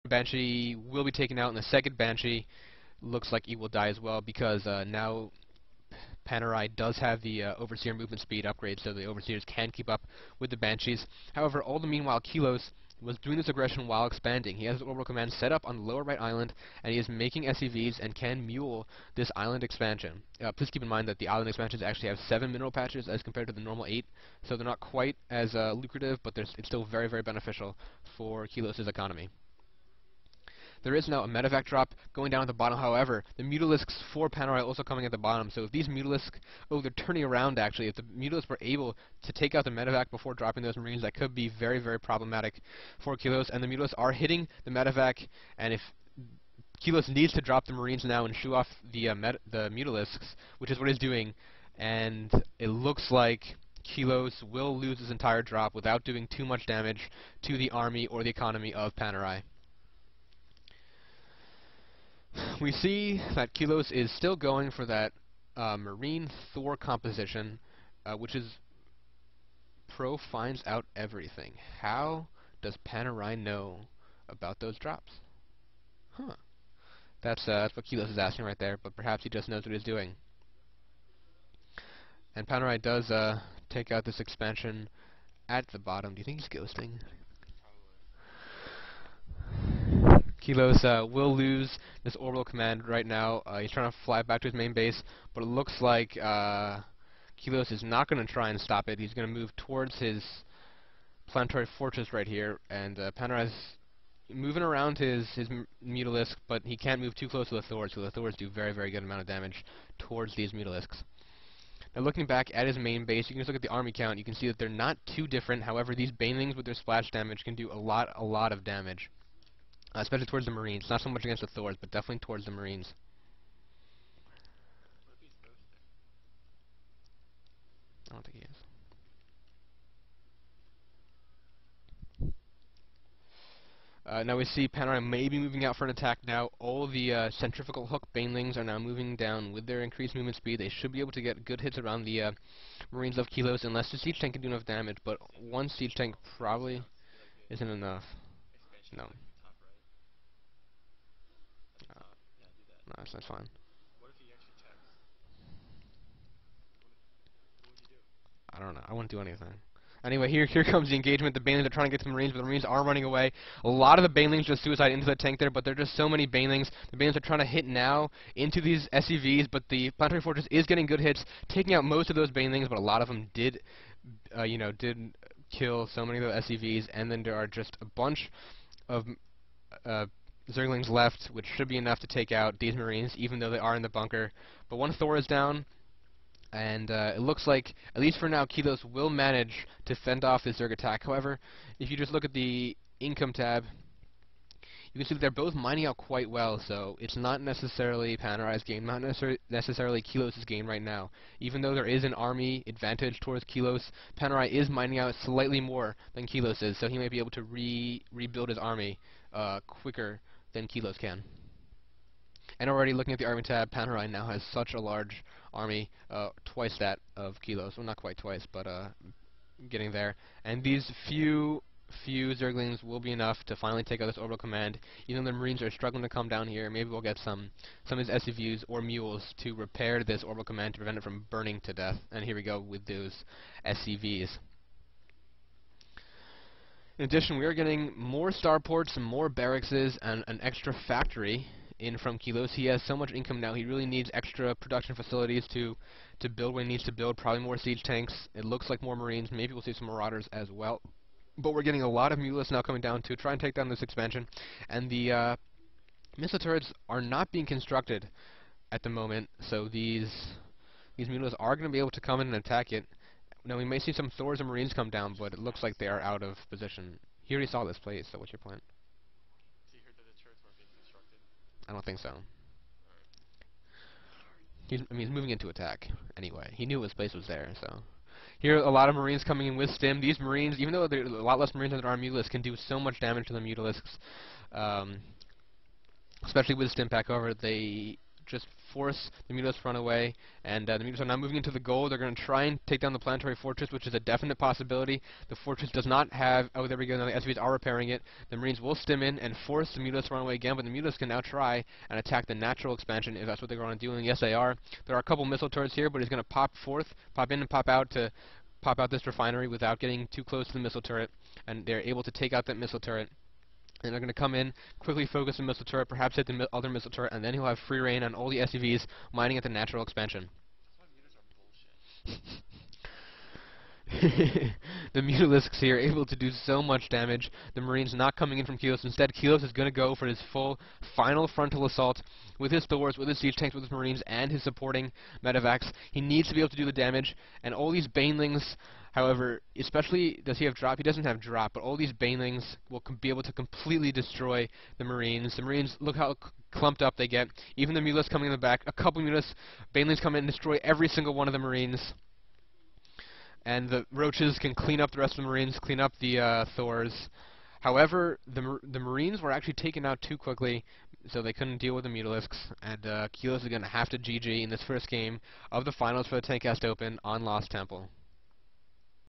Banshee will be taken out, and the second Banshee looks like he will die as well because now Panerai does have the Overseer movement speed upgrade, so the Overseers can keep up with the Banshees. However, all the meanwhile, Kilos was doing this aggression while expanding. He has his orbital command set up on the lower right island, and he is making SCVs and can mule this island expansion. Please keep in mind that the island expansions actually have 7 mineral patches as compared to the normal 8, so they're not quite as lucrative, but it's still very, very beneficial for Kilos' economy. There is now a medevac drop going down at the bottom. However, the Mutalisks for Panerai are also coming at the bottom. So if these Mutalisks, oh, they're turning around actually. If the Mutalisks were able to take out the medevac before dropping those Marines, that could be very, very problematic for Kilos. And the Mutalisks are hitting the medevac, and if Kilos needs to drop the Marines now and shoo off the Mutalisks, which is what he's doing, and it looks like Kilos will lose his entire drop without doing too much damage to the army or the economy of Panerai. We see that Kilos is still going for that Marine Thor composition, which is Pro finds out everything. How does Panerai know about those drops? Huh. That's what Kilos is asking right there, but perhaps he just knows what he's doing. And Panerai does take out this expansion at the bottom. Do you think he's ghosting? Kilos will lose this orbital command right now. He's trying to fly back to his main base, but it looks like Kilos is not going to try and stop it. He's going to move towards his planetary fortress right here, and Panerai's moving around his Mutalisk, but he can't move too close to the Thors, so the Thors do very, very good amount of damage towards these Mutalisks. Now looking back at his main base, you can just look at the army count. You can see that they're not too different. However, these Banelings with their splash damage can do a lot of damage. Especially towards the Marines. Not so much against the Thors, but definitely towards the Marines. I don't think he is. Now we see Panerai may be moving out for an attack now. All the centrifugal hook Banelings are now moving down with their increased movement speed. They should be able to get good hits around the Marines of Kilos, unless the siege tank can do enough damage, but one siege tank probably isn't enough. No. No, that's fine. I don't know. I wouldn't do anything. Anyway, here comes the engagement. The Banelings are trying to get to the Marines, but the Marines are running away. A lot of the Banelings just suicide into the tank there, but there are just so many Banelings. The Banelings are trying to hit now into these SCVs, but the Planetary Fortress is getting good hits, taking out most of those Banelings, but a lot of them did kill so many of the SCVs, and then there are just a bunch of Zerglings left, which should be enough to take out these Marines, even though they are in the bunker. But one Thor is down, and it looks like, at least for now, Kilos will manage to fend off this Zerg attack. However, if you just look at the income tab, you can see that they're both mining out quite well, so it's not necessarily Panerai's game, not necessarily Kilos' game right now. Even though there is an army advantage towards Kilos, Panerai is mining out slightly more than Kilos is, so he may be able to rebuild his army quicker than Kilos can. And already looking at the army tab, Panerai now has such a large army, twice that of Kilos. Well, not quite twice, but getting there. And these few Zerglings will be enough to finally take out this orbital command. Even though the Marines are struggling to come down here, maybe we'll get some of his SCVs or mules to repair this orbital command to prevent it from burning to death. And here we go with those SCVs. In addition, we are getting more starports, more barracks, and an extra factory in from Kilos. He has so much income now, he really needs extra production facilities to build what he needs to build, probably more siege tanks. It looks like more Marines, maybe we'll see some Marauders as well. But we're getting a lot of Mutalisks now coming down to try and take down this expansion, and the missile turrets are not being constructed at the moment, so these Mutalisks are going to be able to come in and attack it. Now we may see some Thors and Marines come down, but it looks like they are out of position. He already saw this place, so what's your point? He heard that the turrets weren't being constructed? I don't think so. He's moving into attack anyway. He knew his place was there, so. Here, a lot of Marines coming in with Stim. These Marines, even though there are a lot less Marines than there are Mutalisks, can do so much damage to the Mutalisks. Especially with Stim Pack, however, they just force the Mutalisks to run away, and the Mutalisks are now moving into the gold. They're going to try and take down the planetary fortress, which is a definite possibility. The fortress does not have... Oh, there we go. Now the SVs are repairing it. The Marines will stim in and force the Mutalisks to run away again, but the Mutalisks can now try and attack the natural expansion if that's what they're going to do, and yes, they are. There are a couple missile turrets here, but he's going to pop in and pop out to pop out this refinery without getting too close to the missile turret, and they're able to take out that missile turret. And they're going to come in, quickly focus the missile turret, perhaps hit the other missile turret, and then he'll have free reign on all the SCVs mining at the natural expansion. That's why meters are bullshit. The Mutalisks here able to do so much damage. The Marines not coming in from Keelos. Instead, Keelos is going to go for his full final frontal assault with his Thors, with his siege tanks, with his Marines, and his supporting medevacs. He needs to be able to do the damage, and all these Banelings, however, especially does he have drop? He doesn't have drop, but all these Banelings will be able to completely destroy the Marines. The Marines, look how clumped up they get. Even the Mutalisks coming in the back, a couple Mutalisks, Banelings come in and destroy every single one of the Marines. And the Roaches can clean up the rest of the Marines, clean up the Thors. However, the Marines were actually taken out too quickly, so they couldn't deal with the Mutalisks, and Keelos is going to have to GG in this first game of the finals for the Tankcast Open on Lost Temple.